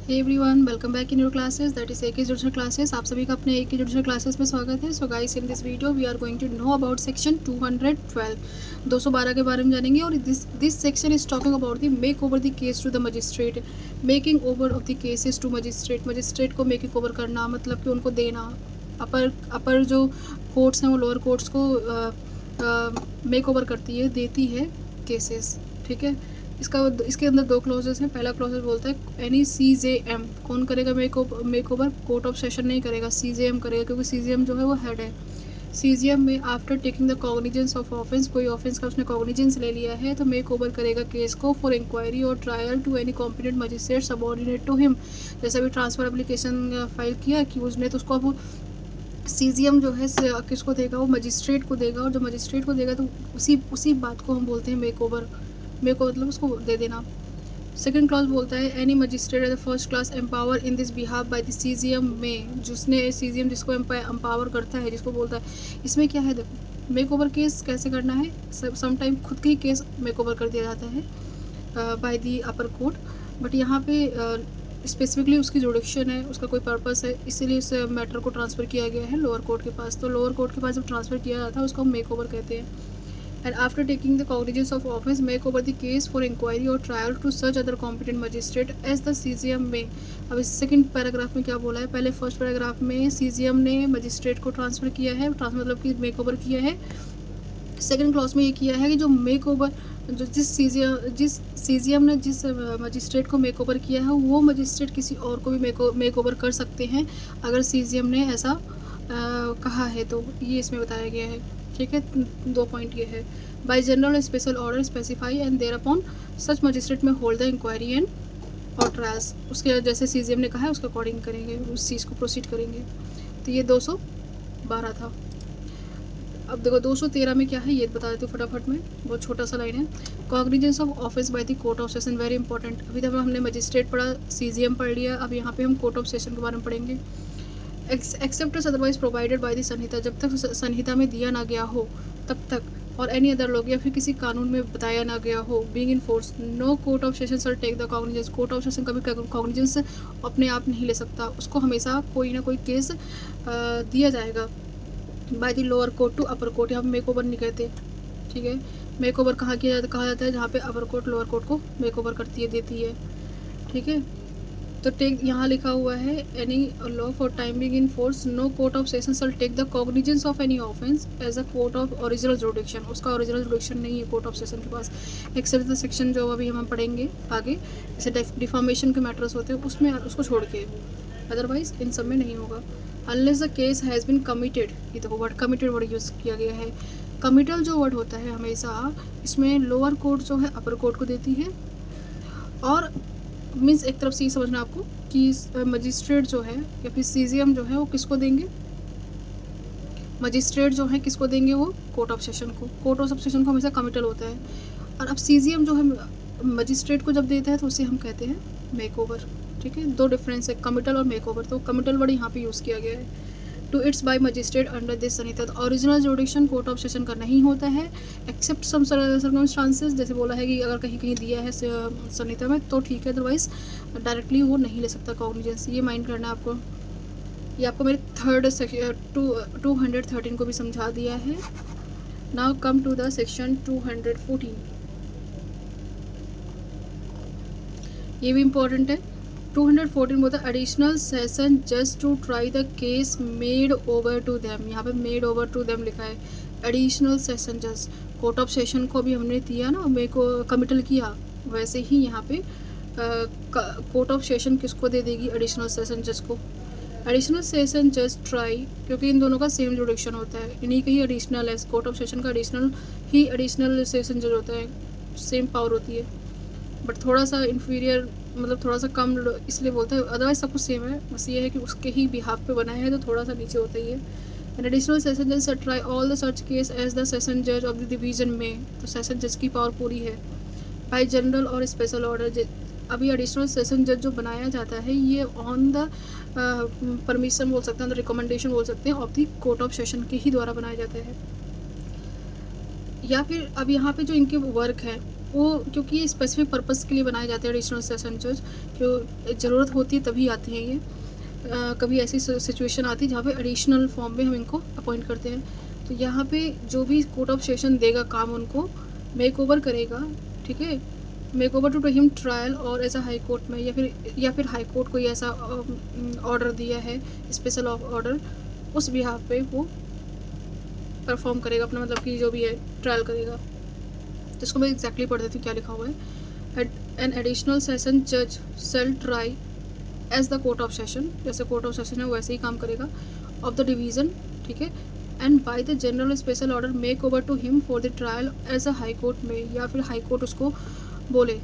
Hey everyone, welcome back in your classes that is एक judicial classes. आप सभी का अपने एक जुडिशल क्लासेस में स्वागत है। So guys, in this video we are going to know about section 212 212 के बारे में जानेंगे। और this section is talking about the make over the case to the magistrate. Making over of the cases to magistrate. Magistrate को making over करना मतलब कि उनको देना। अपर जो कोर्ट्स हैं वो लोअर कोर्ट्स को मेक ओवर करती है, देती है केसेस। ठीक है, इसके अंदर दो क्लॉजेस हैं। पहला क्लॉजेस बोलता है एनी CJM कौन करेगा make over? Court of session नहीं करेगा, CJM करेगा, क्योंकि CJM जो है वो हेड है। CJM में after taking the cognizance of offence, कोई ऑफेंस का उसने कॉग्निजेंस ले लिया है तो मेक ओवर करेगा केस को फॉर इंक्वायरी और trial to any competent magistrate subordinate to him. जैसे अभी ट्रांसफर एप्लीकेशन फाइल किया कि उसने, तो उसको अब CJM जो है किसको देगा? वो मजिस्ट्रेट को देगा, और जो मजिस्ट्रेट को देगा तो उसी बात को हम बोलते हैं मेक ओवर। मतलब उसको दे देना। सेकंड क्लॉज बोलता है any magistrate at the first class empower in this behalf by the CJM में, जिसने CJM जिसको एम्पावर करता है, जिसको बोलता है। इसमें क्या है, देखो मेक ओवर केस कैसे करना है। समटाइम खुद के ही केस मेक ओवर कर दिया जाता है by the upper court, but यहाँ पे स्पेसिफिकली उसकी जुडिक्शन है, उसका कोई पर्पस है, इसीलिए उस मैटर को ट्रांसफ़र किया गया है लोअर कोर्ट के पास। तो लोअर कोर्ट के पास जब ट्रांसफ़र किया जाता है उसको हम मेक ओवर कहते हैं। And after taking the cognizance of offence, make over the case for inquiry or trial to such other competent magistrate as the CJM में। अब इस सेकंड पैराग्राफ में क्या बोला है? पहले फर्स्ट पैराग्राफ में CJM ने मजिस्ट्रेट को ट्रांसफ़र किया है, ट्रांसफर मतलब कि मेक ओवर किया है। सेकंड क्लॉज में ये किया है कि जो मेक ओवर, जो जिस CJM ने जिस मजिस्ट्रेट को मेक ओवर किया है वो मजिस्ट्रेट किसी और को भी मेक ओवर कर सकते हैं अगर CJM ने ऐसा कहा है, तो ये इसमें बताया गया है। ठीक है, दो पॉइंट ये है। By general special order specify and thereupon such magistrate में होल्ड द इंक्वायरी एंड और ट्रायल्स, उसके जैसे CJM ने कहा है उसके अकॉर्डिंग करेंगे, उस चीज़ को प्रोसीड करेंगे। तो ये 212 था। अब देखो 213 में क्या है ये बता देती हूँ फटाफट में, बहुत छोटा सा लाइन है। Cognizance of office by the court of session, very important. अभी तक हमने मजिस्ट्रेट पढ़ा, CJM पढ़ लिया, अब यहाँ पे हम कोर्ट ऑफ सेशन के बारे में पढ़ेंगे। Except otherwise provided by the संहिता, जब तक संहिता में दिया ना गया हो तब तक, और एनी अदर लॉ या फिर किसी कानून में बताया ना गया हो, being in force, no court of session shall take the cognizance. Court of session कभी कॉग्निजेंस अपने आप नहीं ले सकता, उसको हमेशा कोई ना कोई केस दिया जाएगा by the lower court to upper court. यहाँ मेक ओवर नहीं कहते। ठीक है, मेक ओवर कहा जाता है जहाँ पे अपर कोर्ट लोअर कोर्ट को मेक ओवर करती है, देती है। ठीक है, तो टेक यहाँ लिखा हुआ है any law for time being in force, no court of session shall take the cognizance of any offence as a court of original jurisdiction. उसका ओरिजिनल जुडिक्शन नहीं है कोर्ट ऑफ सेशन के पास, एक्सेप्ट द सेक्शन जो अभी हम पढ़ेंगे आगे, जैसे डिफॉर्मेशन के मैटर्स होते हैं उसमें, उसको छोड़ के, अदरवाइज इन सब में नहीं होगा। Unless the case has been committed, ये देखो वर्ड कमिटेड वर्ड यूज़ किया गया है। कमिटल जो वर्ड होता है हमेशा इसमें लोअर कोर्ट जो है अपर कोर्ट को देती है, और मीन्स एक तरफ से ये समझना आपको कि मजिस्ट्रेट जो है या फिर CJM जो है वो किसको देंगे? मजिस्ट्रेट जो है किसको देंगे? वो कोर्ट ऑफ सेशन को। कोर्ट ऑफ सेशन को हमेशा कमिटल होता है, और अब CJM जो है मजिस्ट्रेट को जब देता है तो उसे हम कहते हैं मेक ओवर। ठीक है, दो डिफरेंस है कमिटल और मेक ओवर। तो कमिटल वर्ड यहाँ पे यूज़ किया गया है। To its by magistrate under this संहिता, original jurisdiction court of session का नहीं होता है, एक्सेप्ट सम सर्कमस्टांसेस, जैसे बोला है कि अगर कहीं कहीं दिया है संहिता में तो ठीक है, अदरवाइज डायरेक्टली वो नहीं ले सकता कॉग्निजेंस। ये माइंड करना है आपको। ये आपको मेरे थर्ड 213 को भी समझा दिया है। Now come to the section 214, ये भी इम्पोर्टेंट है। 214 बोलता है एडिशनल सेशन जज to try the case made over to them. यहाँ पे मेड ओवर टू देम लिखा है। एडिशनल सेशन जज, कोर्ट ऑफ सेशन को भी हमने दिया ना, मेरे को कमिटल किया, वैसे ही यहाँ पे कोर्ट ऑफ सेशन किसको दे देगी? एडिशनल सेशन जज को। एडिशनल सेशन जज ट्राई, क्योंकि इन दोनों का सेम जुडिक्शन होता है, इन्हीं का ही एडिशनल है। कोर्ट ऑफ सेशन का एडिशनल सेशन जज होता है, सेम पावर होती है, बट थोड़ा सा इन्फीरियर, मतलब थोड़ा सा कम इसलिए बोलते हैं, अदरवाइज सब कुछ सेम है, बस ये है कि उसके ही बिहाफ पे बनाया है तो थोड़ा सा नीचे होता ही है। एन एडिशनल सेशन जज try all the search case as the session जज ऑफ द डिवीजन में, तो सेशन जज की पावर पूरी है। बाय जनरल और स्पेशल ऑर्डर, अभी एडिशनल सेशन जज जो बनाया जाता है ये ऑन द परमिशन बोल सकते हैं, रिकमेंडेशन बोल सकते हैं, of the court of session के ही द्वारा बनाया जाता है। या फिर अब यहाँ पे जो इनके वर्क है वो क्योंकि ये स्पेसिफिक पर्पस के लिए बनाए जाते हैं एडिशनल सेशन जज, जो ज़रूरत होती है तभी आते हैं ये। कभी ऐसी सिचुएशन आती है जहाँ पे एडिशनल फॉर्म में हम इनको अपॉइंट करते हैं। तो यहाँ पे जो भी कोर्ट ऑफ सेशन देगा काम उनको, मेक ओवर करेगा, ठीक है, make over to him trial और ऐसा हाई कोर्ट में या फिर हाई कोर्ट कोई ऐसा ऑर्डर दिया है, स्पेशल ऑर्डर, उस बिहाफ पे वो परफॉर्म करेगा अपना, मतलब कि जो भी है ट्रायल करेगा। तो इसको मैं एग्जैक्टली पढ़ देती हूँ क्या लिखा हुआ है। एन एडिशनल सेशन जज shall try as the court of session, जैसे कोर्ट ऑफ सेशन है वैसे ही काम करेगा, ऑफ द डिवीज़न, ठीक है, and by the general special order make over to him for the trial as a high court में, या फिर हाई कोर्ट उसको बोले,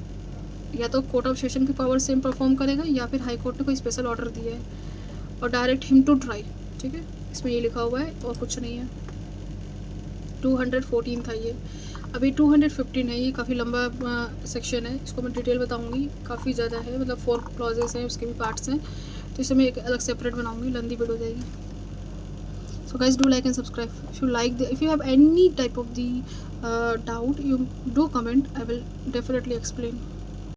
या तो कोर्ट ऑफ सेशन की पावर से परफॉर्म करेगा या फिर हाई कोर्ट ने कोई स्पेशल ऑर्डर दिया है, और डायरेक्ट हिम टू ट्राई, ठीक है, इसमें ये लिखा हुआ है और कुछ नहीं है। 214 था ये, अभी 215 है। ये काफ़ी लंबा सेक्शन है, इसको मैं डिटेल बताऊंगी, काफ़ी ज़्यादा है, मतलब 4 क्लॉजेस हैं, उसके भी पार्ट्स हैं, तो इसे मैं एक अलग सेपरेट बनाऊंगी, लंबी वीडियो हो जाएगी। So guys do like and subscribe if you like if you have any type of the doubt, you do comment, I will definitely explain.